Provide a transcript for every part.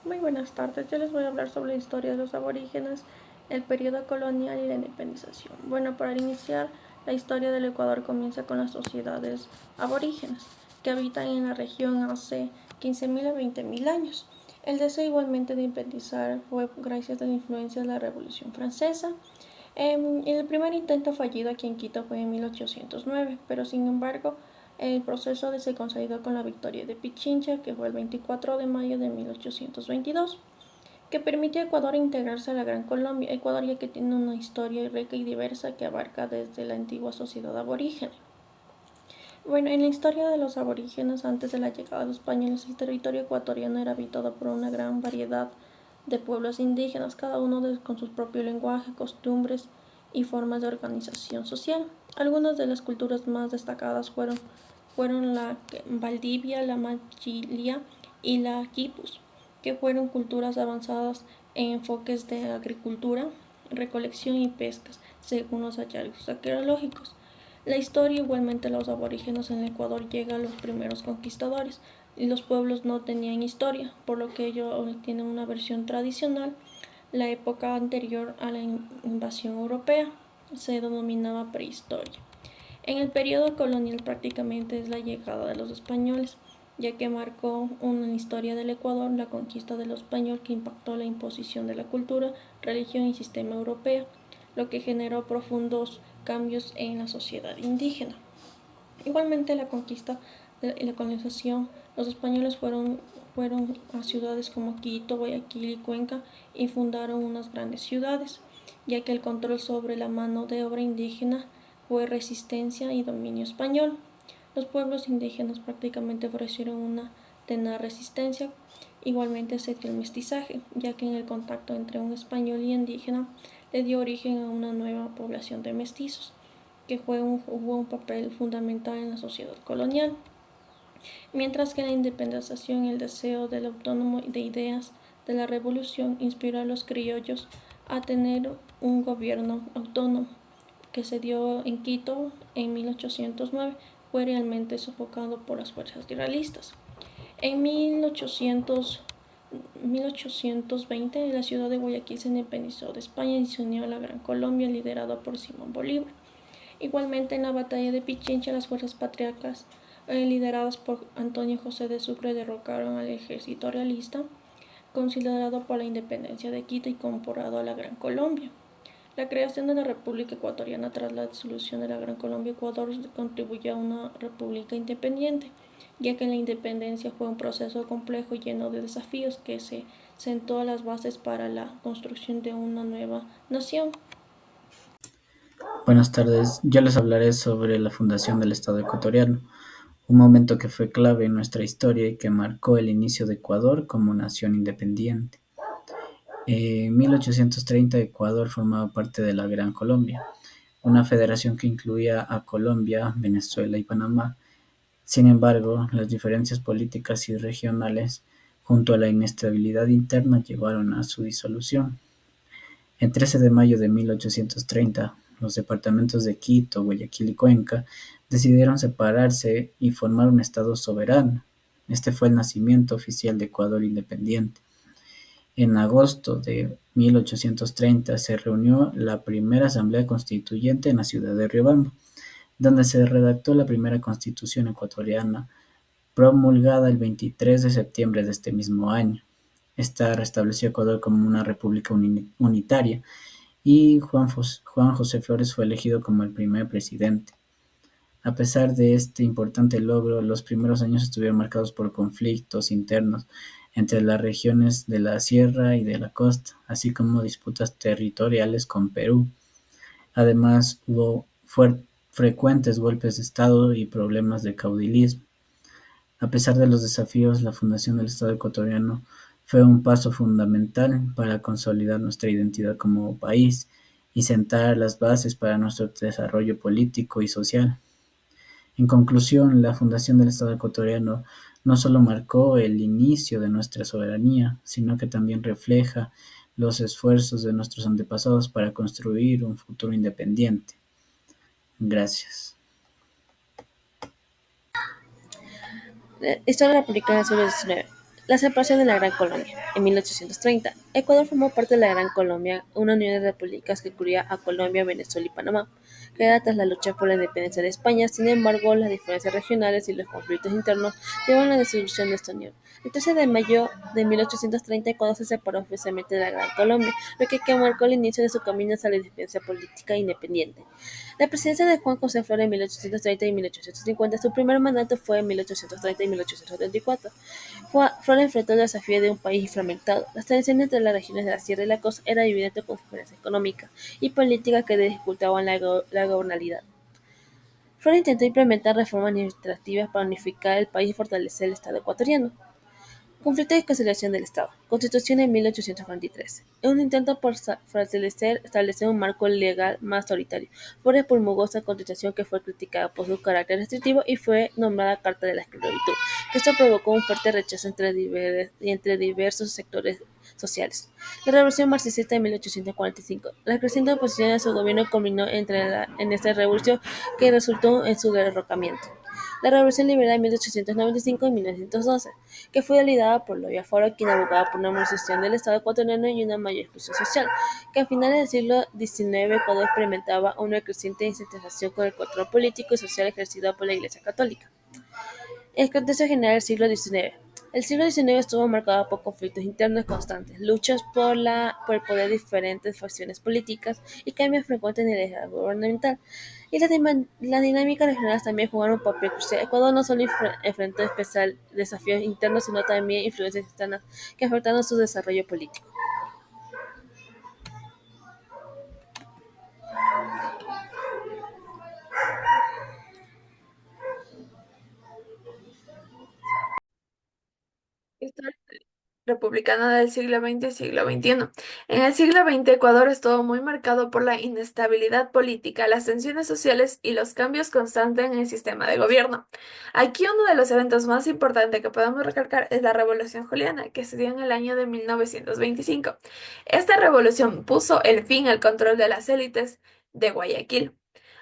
Muy buenas tardes, yo les voy a hablar sobre la historia de los aborígenes, el periodo colonial y la independización. Bueno, para iniciar, la historia del Ecuador comienza con las sociedades aborígenes, que habitan en la región hace 15.000 a 20.000 años. El deseo igualmente de independizar fue gracias a la influencia de la Revolución Francesa. El primer intento fallido aquí en Quito fue en 1809, pero sin embargo el proceso se consolidó con la victoria de Pichincha, que fue el 24 de mayo de 1822, que permitió a Ecuador integrarse a la Gran Colombia. Ecuador ya que tiene una historia rica y diversa que abarca desde la antigua sociedad aborígene. Bueno, en la historia de los aborígenes antes de la llegada de los españoles, el territorio ecuatoriano era habitado por una gran variedad de pueblos indígenas, cada uno con su propio lenguaje, costumbres y formas de organización social. Algunas de las culturas más destacadas fueron la Valdivia, la Machilia y la Quipus, que fueron culturas avanzadas en enfoques de agricultura, recolección y pescas, según los hallazgos arqueológicos. La historia igualmente los aborígenes en el Ecuador llega a los primeros conquistadores y los pueblos no tenían historia, por lo que ellos tienen una versión tradicional. La época anterior a la invasión europea se denominaba prehistoria. En el periodo colonial prácticamente es la llegada de los españoles, ya que marcó una historia del Ecuador, la conquista de los españoles que impactó la imposición de la cultura, religión y sistema europeo, lo que generó profundos cambios en la sociedad indígena. Igualmente la conquista y la colonización, los españoles fueron a ciudades como Quito, Guayaquil y Cuenca y fundaron unas grandes ciudades, ya que el control sobre la mano de obra indígena fue resistencia y dominio español. Los pueblos indígenas prácticamente ofrecieron una tenaz resistencia. Igualmente se dio el mestizaje, ya que en el contacto entre un español y indígena le dio origen a una nueva población de mestizos, que jugó un papel fundamental en la sociedad colonial. Mientras que la independización y el deseo del autónomo de ideas de la revolución inspiró a los criollos a tener un gobierno autónomo, que se dio en Quito en 1809, fue realmente sofocado por las fuerzas realistas. En 1820 la ciudad de Guayaquil se independizó de España y se unió a la Gran Colombia liderada por Simón Bolívar. Igualmente en la batalla de Pichincha las fuerzas patriarcas lideradas por Antonio José de Sucre derrocaron al ejército realista, considerado por la independencia de Quito y incorporado a la Gran Colombia. La creación de la República Ecuatoriana tras la disolución de la Gran Colombia Ecuador contribuyó a una república independiente, ya que la independencia fue un proceso complejo y lleno de desafíos que se sentó las bases para la construcción de una nueva nación. Buenas tardes, yo les hablaré sobre la fundación del Estado ecuatoriano, un momento que fue clave en nuestra historia y que marcó el inicio de Ecuador como nación independiente. En 1830 Ecuador formaba parte de la Gran Colombia, una federación que incluía a Colombia, Venezuela y Panamá. Sin embargo, las diferencias políticas y regionales, junto a la inestabilidad interna, llevaron a su disolución. El 13 de mayo de 1830, los departamentos de Quito, Guayaquil y Cuenca decidieron separarse y formar un estado soberano. Este fue el nacimiento oficial de Ecuador independiente. En agosto de 1830 se reunió la primera asamblea constituyente en la ciudad de Riobamba, donde se redactó la primera constitución ecuatoriana, promulgada el 23 de septiembre de este mismo año. Esta restableció a Ecuador como una república unitaria y Juan José Flores fue elegido como el primer presidente. A pesar de este importante logro, los primeros años estuvieron marcados por conflictos internos entre las regiones de la sierra y de la costa, así como disputas territoriales con Perú. Además, hubo frecuentes golpes de Estado y problemas de caudillismo. A pesar de los desafíos, la fundación del Estado ecuatoriano fue un paso fundamental para consolidar nuestra identidad como país y sentar las bases para nuestro desarrollo político y social. En conclusión, la fundación del Estado ecuatoriano no solo marcó el inicio de nuestra soberanía, sino que también refleja los esfuerzos de nuestros antepasados para construir un futuro independiente. Gracias. Historia republicana del siglo XIX. La separación de la Gran Colombia. En 1830, Ecuador formó parte de la Gran Colombia, una unión de repúblicas que cubría a Colombia, Venezuela y Panamá, creada tras la lucha por la independencia de España. Sin embargo, las diferencias regionales y los conflictos internos llevaron a la disolución de esta unión. El 13 de mayo de 1830, Ecuador se separó oficialmente de la Gran Colombia, lo que marcó el inicio de su camino hacia la independencia política independiente. La presidencia de Juan José Flores en 1830 y 1850, su primer mandato fue en 1830 y 1834. Flores enfrentó el desafío de un país fragmentado. Las tensiones entre las regiones de la sierra y la costa eran evidentes con diferencias económicas y políticas que dificultaban la gobernabilidad. Flores intentó implementar reformas administrativas para unificar el país y fortalecer el Estado ecuatoriano. Conflicto de conciliación del Estado. Constitución en 1843. En un intento por establecer un marco legal más autoritario, Flores promulgó esta constitución que fue criticada por su carácter restrictivo y fue nombrada Carta de la Esclavitud, que esto provocó un fuerte rechazo entre diversos sectores sociales. La Revolución Marxista de 1845. La creciente oposición a su gobierno culminó en esta revolución que resultó en su derrocamiento. La Revolución Liberal de 1895 y 1912, que fue liderada por Loya Faro, quien abogaba por una modernización del Estado ecuatoriano y una mayor inclusión social, que a finales del siglo XIX Ecuador experimentaba una creciente insatisfacción con el control político y social ejercido por la Iglesia Católica. El contexto general del siglo XIX. El siglo XIX estuvo marcado por conflictos internos constantes, luchas por el poder de diferentes facciones políticas y cambios frecuentes en el liderazgo gubernamental. Y las dinámicas regionales también jugaron un papel crucial. Ecuador no solo enfrentó especial desafíos internos, sino también influencias externas que afectaron su desarrollo político. Historia republicana del siglo XX y siglo XXI. En el siglo XX, Ecuador estuvo muy marcado por la inestabilidad política, las tensiones sociales y los cambios constantes en el sistema de gobierno. Aquí uno de los eventos más importantes que podemos recalcar es la Revolución Juliana, que se dio en el año de 1925. Esta revolución puso el fin al control de las élites de Guayaquil.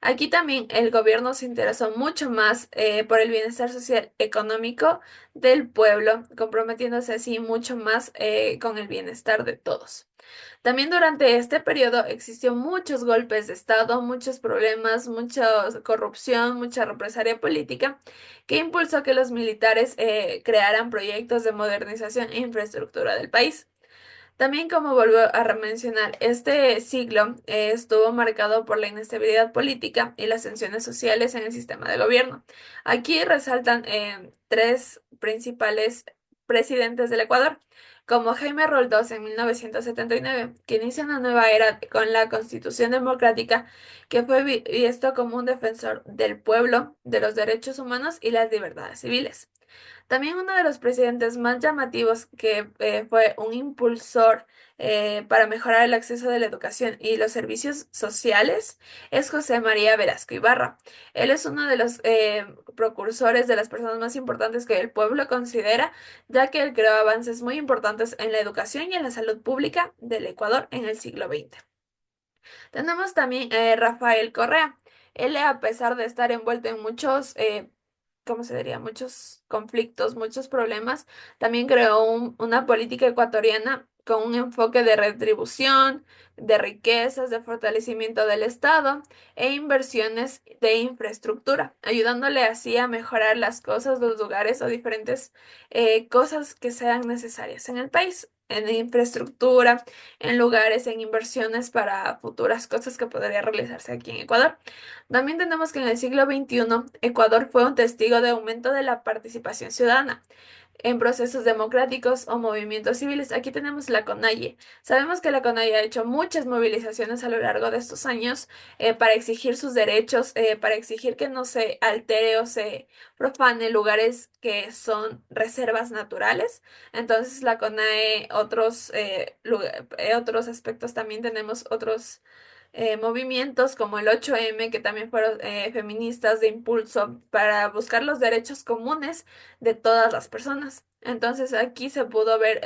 Aquí también el gobierno se interesó mucho más por el bienestar social económico del pueblo, comprometiéndose así mucho más con el bienestar de todos. También durante este periodo existió muchos golpes de Estado, muchos problemas, mucha corrupción, mucha represalia política, que impulsó que los militares crearan proyectos de modernización e infraestructura del país. También, como vuelvo a mencionar, este siglo estuvo marcado por la inestabilidad política y las tensiones sociales en el sistema de gobierno. Aquí resaltan tres principales presidentes del Ecuador, como Jaime Roldós en 1979, que inicia una nueva era con la Constitución Democrática, que fue visto como un defensor del pueblo, de los derechos humanos y las libertades civiles. También uno de los presidentes más llamativos que fue un impulsor para mejorar el acceso de la educación y los servicios sociales es José María Velasco Ibarra. Él es uno de los precursores de las personas más importantes que el pueblo considera, ya que él creó avances muy importantes en la educación y en la salud pública del Ecuador en el siglo XX. Tenemos también Rafael Correa. Él, a pesar de estar envuelto en muchos, ¿cómo se diría? Muchos conflictos, muchos problemas, también creó una política ecuatoriana con un enfoque de retribución, de riquezas, de fortalecimiento del Estado e inversiones de infraestructura, ayudándole así a mejorar las cosas, los lugares o diferentes cosas que sean necesarias en el país, en infraestructura, en lugares, en inversiones para futuras cosas que podría realizarse aquí en Ecuador. También tenemos que en el siglo XXI, Ecuador fue un testigo de aumento de la participación ciudadana en procesos democráticos o movimientos civiles. Aquí tenemos la CONAIE. Sabemos que la CONAIE ha hecho muchas movilizaciones a lo largo de estos años para exigir sus derechos, para exigir que no se altere o se profane lugares que son reservas naturales. Entonces, la CONAIE, otros aspectos también tenemos otros movimientos como el 8M, que también fueron feministas de impulso para buscar los derechos comunes de todas las personas. Entonces aquí se pudo ver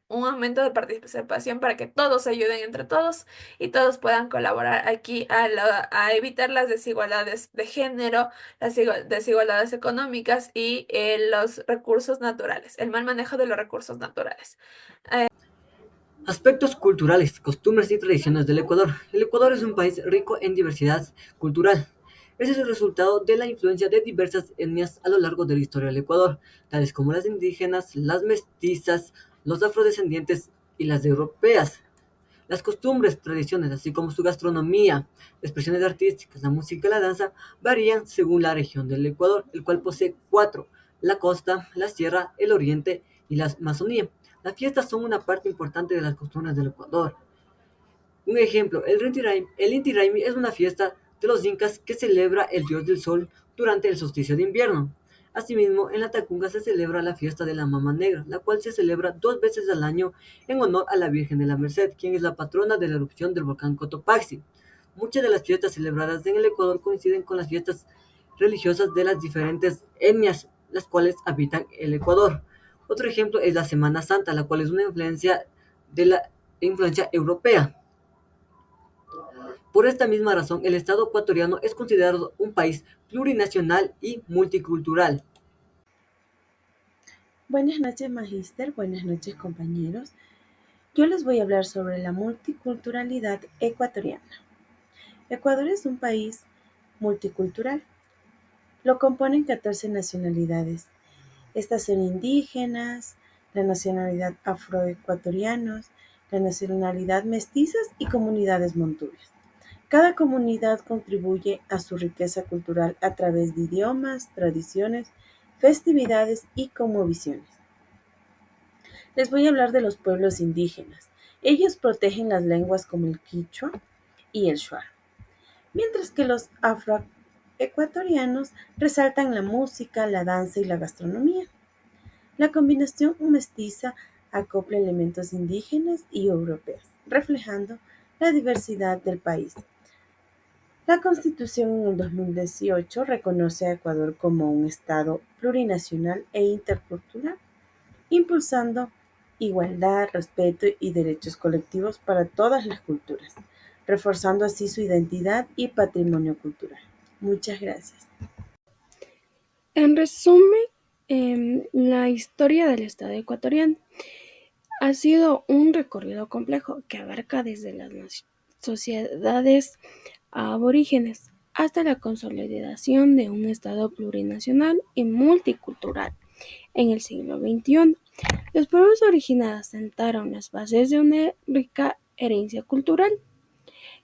un aumento de participación para que todos se ayuden entre todos y todos puedan colaborar aquí a evitar las desigualdades de género, las desigualdades económicas y los recursos naturales, el mal manejo de los recursos naturales. Aspectos culturales, costumbres y tradiciones del Ecuador. El Ecuador es un país rico en diversidad cultural. Ese es el resultado de la influencia de diversas etnias a lo largo de la historia del Ecuador, tales como las indígenas, las mestizas, los afrodescendientes y las europeas. Las costumbres, tradiciones, así como su gastronomía, expresiones artísticas, la música y la danza, varían según la región del Ecuador, el cual posee cuatro: la costa, la sierra, el oriente y la Amazonía. Las fiestas son una parte importante de las costumbres del Ecuador. Un ejemplo, el Inti Raymi es una fiesta de los incas que celebra el dios del sol durante el solsticio de invierno. Asimismo, en la Tacunga se celebra la fiesta de la Mama Negra, la cual se celebra 2 veces al año en honor a la Virgen de la Merced, quien es la patrona de la erupción del volcán Cotopaxi. Muchas de las fiestas celebradas en el Ecuador coinciden con las fiestas religiosas de las diferentes etnias, las cuales habitan el Ecuador. Otro ejemplo es la Semana Santa, la cual es una influencia europea. Por esta misma razón, el Estado ecuatoriano es considerado un país plurinacional y multicultural. Buenas noches, magíster. Buenas noches, compañeros. Yo les voy a hablar sobre la multiculturalidad ecuatoriana. Ecuador es un país multicultural. Lo componen 14 nacionalidades. Estas son indígenas, la nacionalidad afroecuatorianos, la nacionalidad mestizas y comunidades montubias. Cada comunidad contribuye a su riqueza cultural a través de idiomas, tradiciones, festividades y cosmovisiones. Les voy a hablar de los pueblos indígenas. Ellos protegen las lenguas como el quichua y el shuar, mientras que los afroecuatorianos resaltan la música, la danza y la gastronomía. La combinación mestiza acopla elementos indígenas y europeos, reflejando la diversidad del país. La Constitución en el 2018 reconoce a Ecuador como un Estado plurinacional e intercultural, impulsando igualdad, respeto y derechos colectivos para todas las culturas, reforzando así su identidad y patrimonio cultural. Muchas gracias. En resumen, la historia del Estado ecuatoriano ha sido un recorrido complejo que abarca desde las sociedades aborígenes hasta la consolidación de un Estado plurinacional y multicultural en el siglo XXI. Los pueblos originarios sentaron las bases de una rica herencia cultural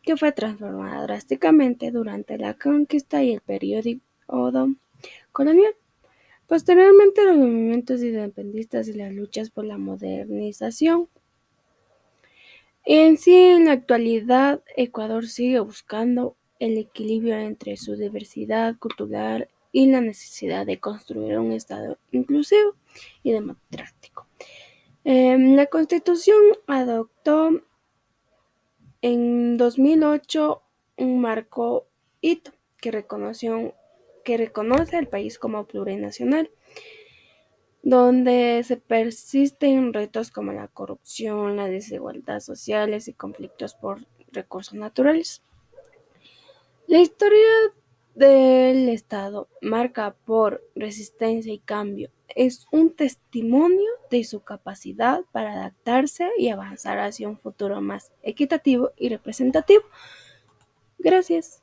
que fue transformada drásticamente durante la conquista y el periodo colonial. Posteriormente, los movimientos independentistas y las luchas por la modernización. En la actualidad, Ecuador sigue buscando el equilibrio entre su diversidad cultural y la necesidad de construir un Estado inclusivo y democrático. La Constitución adoptó en 2008 un marco hito que reconoce al país como plurinacional, donde se persisten retos como la corrupción, las desigualdades sociales y conflictos por recursos naturales. La historia del Estado, marcada por resistencia y cambio, es un testimonio de su capacidad para adaptarse y avanzar hacia un futuro más equitativo y representativo. Gracias.